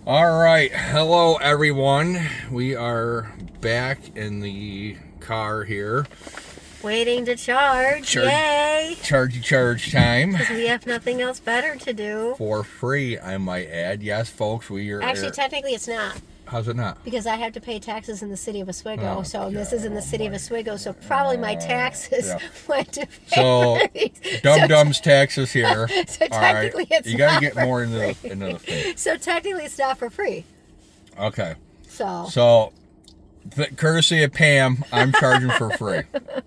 All right, hello everyone. We are back in the car here. Waiting to charge. Yay! Charge time. Because we have nothing else better to do. For free, I might add. Yes, folks, we are. Actually, technically, it's not. How's it not? Because I have to pay taxes in the city of Oswego. Oh, so this is in the city of Oswego. So probably my taxes went to pay So, Dum-Dum's taxes here. So All right. technically, it's You got to not get for more into free. the thing. So technically, it's not for free. Okay. So Courtesy of Pam, I'm charging for free.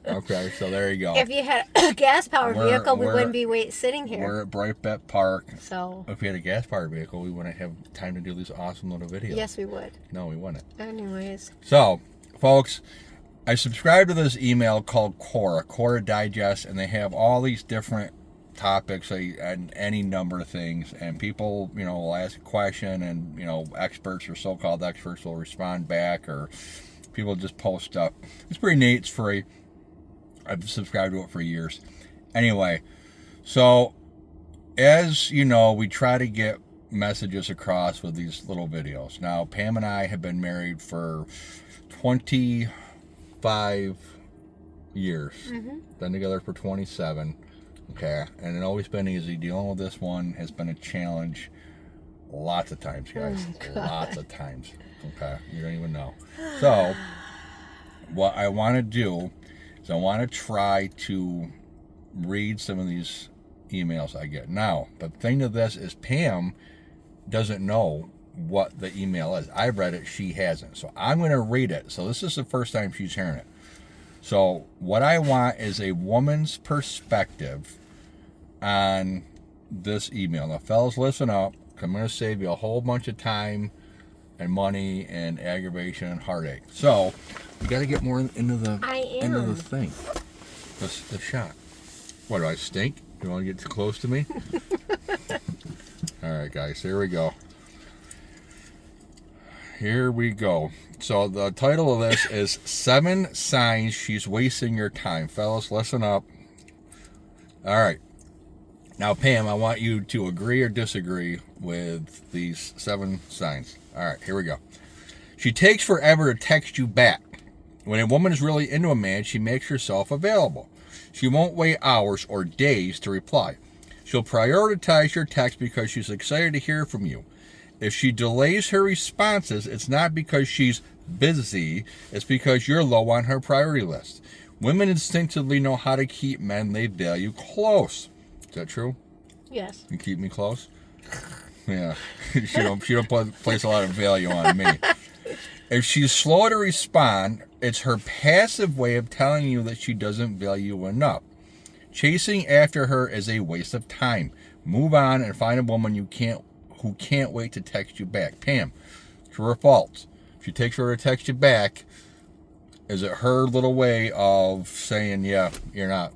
Okay, so there you go. if you had a gas-powered vehicle, we we're- wouldn't be sitting here. We're at Brightbet Park. So If we had a gas-powered vehicle, we wouldn't have time to do these awesome little videos. yes, we would. No, we wouldn't. Anyways. So, folks, I subscribe to this email called Quora Digest, and they have all these different topics and any number of things. And people, will ask a question, and experts or so-called experts will respond back, or people just post stuff. It's pretty neat. It's free. I've subscribed to it for years. Anyway, so as you know, we try to get messages across with these little videos. Now, Pam and I have been married for 25 years. Been together for 27. Okay, and it's always been easy. Dealing with this one has been a challenge lots of times, guys. Lots of times. Okay, you don't even know. So, what I want to do is I want to try to read some of these emails I get. Now, the thing to this is Pam doesn't know what the email is. I've read it, she hasn't. So I'm going to read it. So this is the first time she's hearing it. So what I want is a woman's perspective on this email. Now, fellas, listen up. I'm going to save you a whole bunch of time and money and aggravation and heartache. So you got to get more into the thing. The shot. What, do I stink? You want to get too close to me? All right, guys, here we go. Here we go. So the title of this is 7 Signs She's Wasting Your Time. Fellas, listen up. All right. Now, Pam, I want you to agree or disagree with these 7 signs. All right, here we go. She takes forever to text you back. When a woman is really into a man, she makes herself available. She won't wait hours or days to reply. She'll prioritize your text because she's excited to hear from you. If she delays her responses, it's not because she's busy, it's because you're low on her priority list. Women instinctively know how to keep men they value close. Is that true? Yes. You keep me close? Yeah. she don't place a lot of value on me. If she's slow to respond, it's her passive way of telling you that she doesn't value you enough. Chasing after her is a waste of time. Move on and find a woman who can't wait to text you back. Pam, true or false? If she takes her to text you back, is it her little way of saying, yeah, you're not?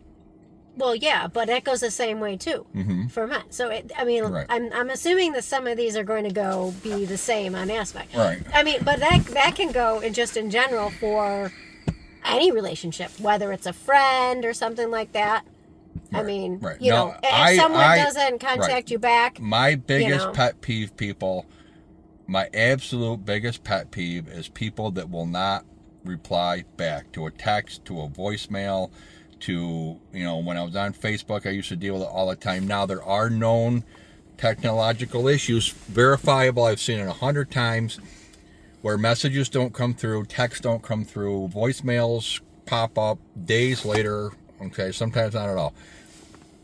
Well, yeah, but that goes the same way too for men. So, Right. I'm assuming that some of these are going to be the same on aspect. Right. But that can go in general for any relationship, whether it's a friend or something like that. Right. Right. If someone doesn't contact you back, my biggest pet peeve, people, my absolute biggest pet peeve is people that will not reply back to a text, to a voicemail, to, when I was on Facebook, I used to deal with it all the time. Now, there are known technological issues, verifiable. I've seen it 100 times, where messages don't come through, texts don't come through, voicemails pop up days later. Okay, sometimes not at all.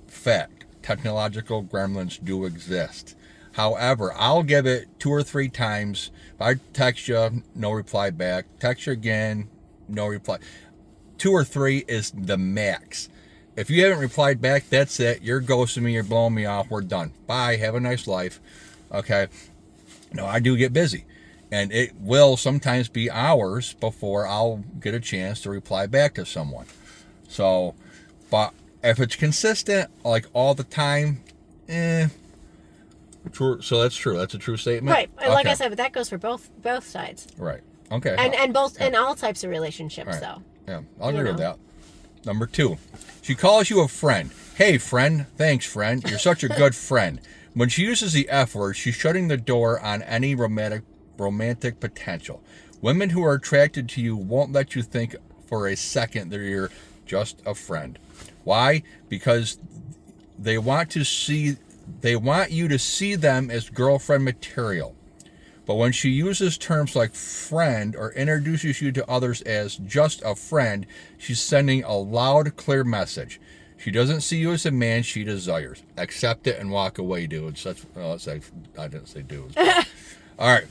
Fact, technological gremlins do exist. However, I'll give it 2 or 3 times. If I text you, no reply back. Text you again, no reply. 2 or 3 is the max. If you haven't replied back, that's it. You're ghosting me, you're blowing me off, we're done. Bye, have a nice life. Okay. No, I do get busy. And it will sometimes be hours before I'll get a chance to reply back to someone. So, but if it's consistent, like all the time, True. So that's true. That's a true statement. right? And like I said, but that goes for both sides. Right. Okay. And all types of relationships, Right. though. Yeah, I'll agree with that. Number 2, she calls you a friend. Hey, friend. Thanks, friend. You're such a good friend. When she uses the F word, she's shutting the door on any romantic potential. Women who are attracted to you won't let you think for a second that you're just a friend. Why? Because they want you to see them as girlfriend material. But when she uses terms like friend or introduces you to others as just a friend, she's sending a loud, clear message. She doesn't see you as a man she desires. Accept it and walk away, dudes. I didn't say dudes. All right,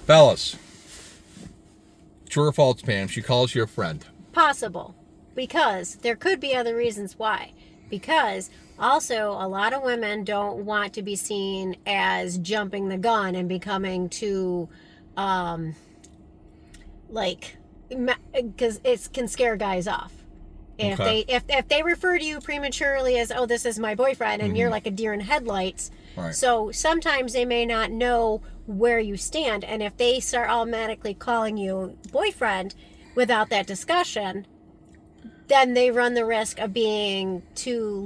fellas. True or false, Pam? She calls you a friend. Possible. Because there could be other reasons why. Because also a lot of women don't want to be seen as jumping the gun and becoming too, because it can scare guys off. And Okay. if they refer to you prematurely as, oh, this is my boyfriend, and you're like a deer in headlights, Right. so sometimes they may not know where you stand, and if they start automatically calling you boyfriend without that discussion, then they run the risk of being too,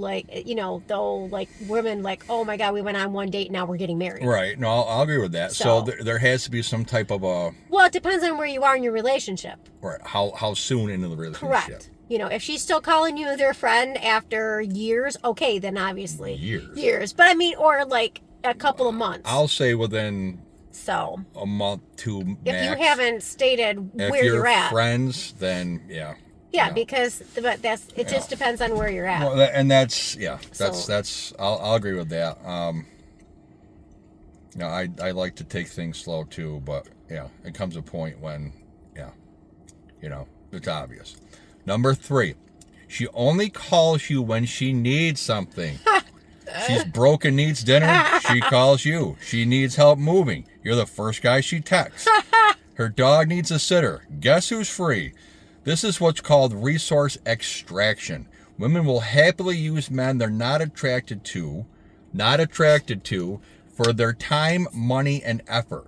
women like, oh my God, we went on one date, now we're getting married. Right. No, I'll agree with that. So there has to be some type of a... Well, it depends on where you are in your relationship. Right. How soon into the relationship? Correct. If she's still calling you their friend after years, okay, then obviously. Years. But I mean, or like a couple of months. I'll say within So a month, 2 max. if you haven't stated If where you're you're at. friends, then yeah. Yeah, No. because it just depends on where you're at. Well, that's I'll agree with that. I like to take things slow too, but yeah, it comes a point when it's obvious. Number 3, she only calls you when she needs something. She's broke and needs dinner. She calls you. She needs help moving. You're the first guy she texts. Her dog needs a sitter. Guess who's free? This is what's called resource extraction. Women will happily use men they're not attracted to for their time, money, and effort.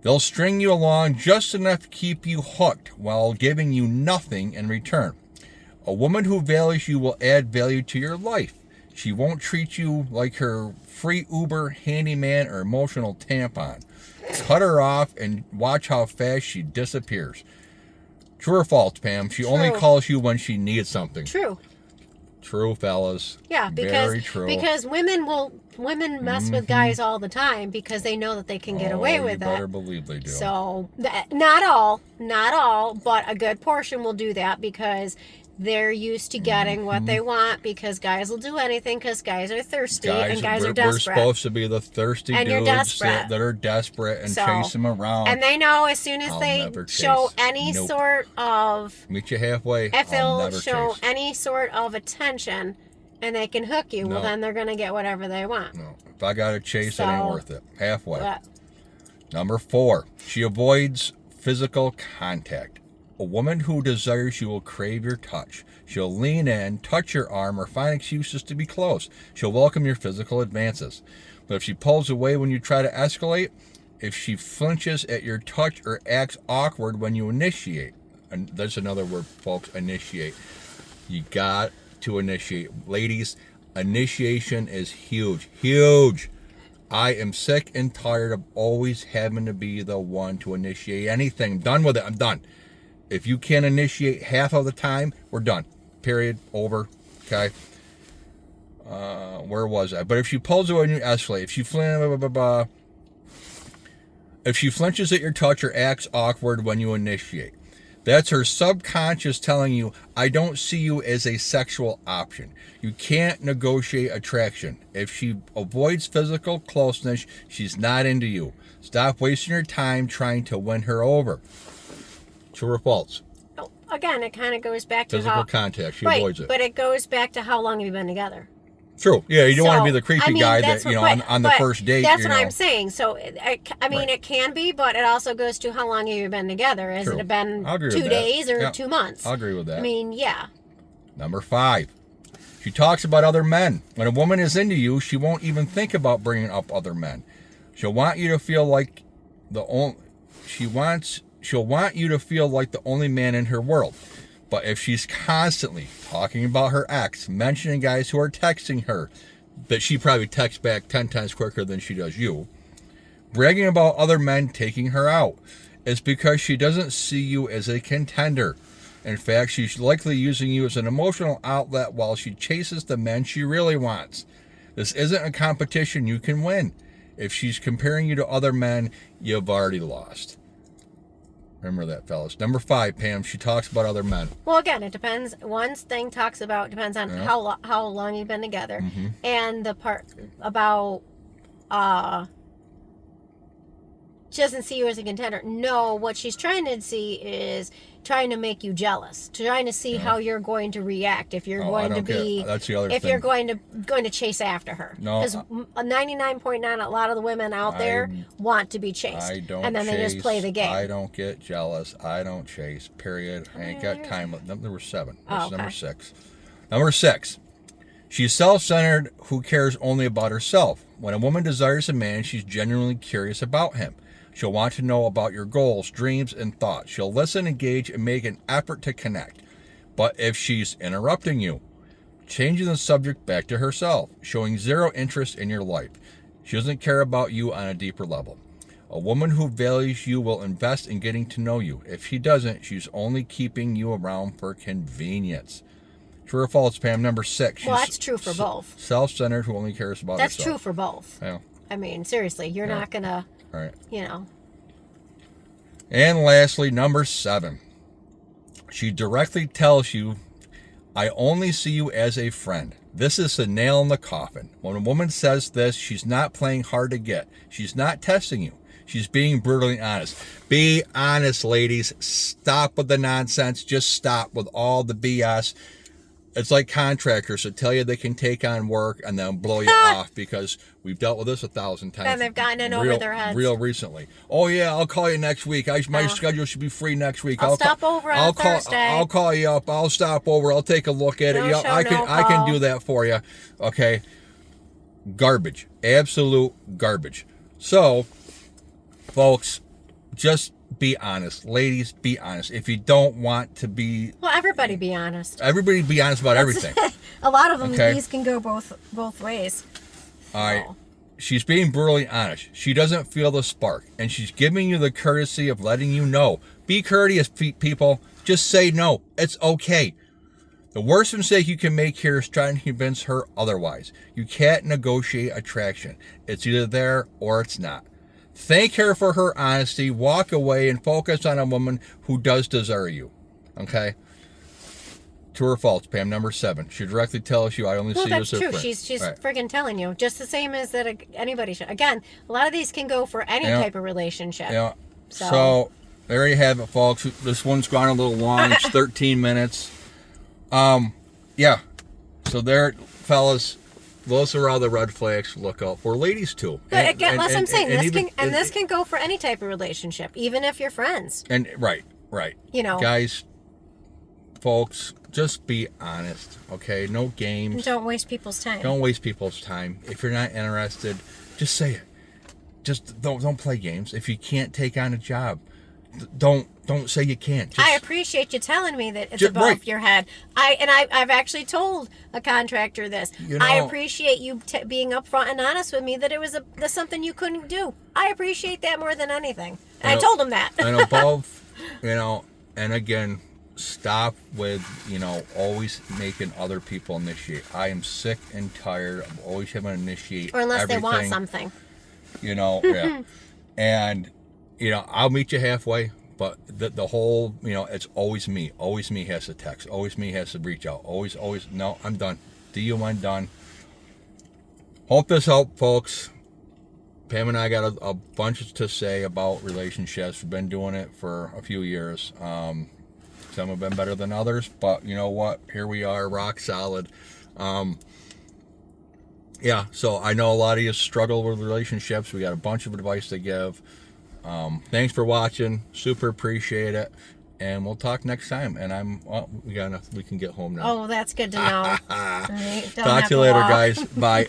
They'll string you along just enough to keep you hooked while giving you nothing in return. A woman who values you will add value to your life. She won't treat you like her free Uber, handyman, or emotional tampon. Cut her off and watch how fast she disappears. True or false, Pam? She only calls you when she needs something. True, fellas. Yeah, Very true. because women mess with guys all the time because they know that they can get away with You better it. believe they do. So not all, but a good portion will do that because they're used to getting what they want, because guys will do anything because guys are thirsty and guys are desperate. We're supposed to be the thirsty And you're dudes desperate. that are desperate and chase them around. And they know as soon as I'll they never show chase. any Nope. sort of, Meet you halfway. if I'll they'll never show chase. any sort of attention and they can hook you, well No. then they're going to get whatever they want. No, if I got to chase, it ain't So- worth it. Halfway. But Number 4, she avoids physical contact. A woman who desires you will crave your touch. She'll lean in, touch your arm, or find excuses to be close. She'll welcome your physical advances. But if she pulls away when you try to escalate, if she flinches at your touch or acts awkward when you initiate, and there's another word, folks, initiate. You got to initiate. Ladies, initiation is huge. Huge. I am sick and tired of always having to be the one to initiate anything. I'm done with it. I'm done. If you can't initiate half of the time, we're done. Period. Over. Okay. Where was I? But if she pulls away and you escalate, if she flinches at your touch or acts awkward when you initiate, that's her subconscious telling you, I don't see you as a sexual option. You can't negotiate attraction. If she avoids physical closeness, she's not into you. Stop wasting your time trying to win her over. True or false? again, it kind of goes back to Physical how contact. She right, avoids it. but it goes back to how long have you been together? True. Yeah, you don't want to be So, the creepy I mean, guy that's that, what- on the but first date, That's you what know. I'm saying. So, I mean, Right. it can be, but it also goes to how long have you been together? Has True. it been I'll agree 2 with that. days or Yeah. 2 months? I'll agree with that. I mean, yeah. Number 5. She talks about other men. When a woman is into you, she won't even think about bringing up other men. She'll want you to feel like she'll want you to feel like the only man in her world. But if she's constantly talking about her ex, mentioning guys who are texting her, that she probably texts back 10 times quicker than she does you. Bragging about other men taking her out. It's because she doesn't see you as a contender. In fact, she's likely using you as an emotional outlet while she chases the men she really wants. This isn't a competition you can win. If she's comparing you to other men, you've already lost. Remember that, fellas. Number 5, Pam, she talks about other men. Well, again, it depends. One thing depends on how long you've been together, and the part about she doesn't see you as a contender. No, what she's trying to see is trying to make you jealous, trying to see how you're going to react if you're going to be. That's the other if thing. you're going to chase after her. No, because 99.9, a lot of the women out there want to be chased, and then they just play the game. I don't get jealous. I don't chase. Period. I ain't got time. Number 7. This is number 6. Number 6. She's self-centered who cares only about herself. When a woman desires a man, she's genuinely curious about him. She'll want to know about your goals, dreams, and thoughts. She'll listen, engage, and make an effort to connect. But if she's interrupting you, changing the subject back to herself, showing zero interest in your life, she doesn't care about you on a deeper level. A woman who values you will invest in getting to know you. If she doesn't, she's only keeping you around for convenience. True or false, Pam? Number 6. Well, that's true for both. Self-centered who only cares about herself. That's true for both. Yeah. I mean, seriously, you're not going to, Right. And lastly, number 7. She directly tells you, I only see you as a friend. This is the nail in the coffin. When a woman says this, she's not playing hard to get. She's not testing you. She's being brutally honest. Be honest, ladies. Stop with the nonsense. Just stop with all the BS. It's like contractors that tell you they can take on work and then blow you off, because we've dealt with this 1,000 times. And they've gotten in over their heads. Real recently. Oh yeah, I'll call you next week. My schedule should be free next week. I'll stop over on Thursday. I'll call you up. I'll stop over. I'll take a look at it. No Yeah, show, I can no do that for you. Okay. Garbage. Absolute garbage. So, folks, just be honest. Ladies, be honest. If you don't want to be... Well, everybody be honest. Everybody be honest about everything. A lot of them, Okay. these can go both ways. All right. She's being brutally honest. She doesn't feel the spark, and she's giving you the courtesy of letting you know. Be courteous, people. Just say no. It's okay. The worst mistake you can make here is trying to convince her otherwise. You can't negotiate attraction. It's either there or it's not. Thank her for her honesty, walk away, and focus on a woman who does deserve you. Okay? True or false, Pam? Number 7. She directly tells you, I only see you as a friend. That's true. She's Right. friggin' telling you. Just the same as that anybody should. Again, a lot of these can go for any type of relationship. Yeah. So. So, there you have it, folks. This one's gone a little long. It's 13 minutes. Yeah. So there, fellas, those are all the red flags to look out for. Ladies too. But again, that's what I'm saying. And This can go for any type of relationship, even if you're friends. And right. Guys, folks, just be honest, okay? No games. And don't waste people's time. Don't waste people's time. If you're not interested, just say it. Just don't play games. If you can't take on a job, don't say you can't. Just, I appreciate you telling me that it's above your head. I've actually told a contractor this. I appreciate you being upfront and honest with me that it was that's something you couldn't do. I appreciate that more than anything. And I told him that. And above, and again, stop with, always making other people initiate. I am sick and tired of always having to initiate or unless everything, they want something. Yeah. And, I'll meet you halfway, but the whole, it's always me. Always me has to text. Always me has to reach out. Always, no, I'm done. I'm done. Hope this helped, folks. Pam and I got a bunch to say about relationships. We've been doing it for a few years. Some have been better than others, but you know what? Here we are, rock solid. Yeah, so I know a lot of you struggle with relationships. We got a bunch of advice to give. Thanks for watching. Super appreciate it. And we'll talk next time. And we can get home now. Oh, that's good to know. All right, Talk to you later, guys. Bye.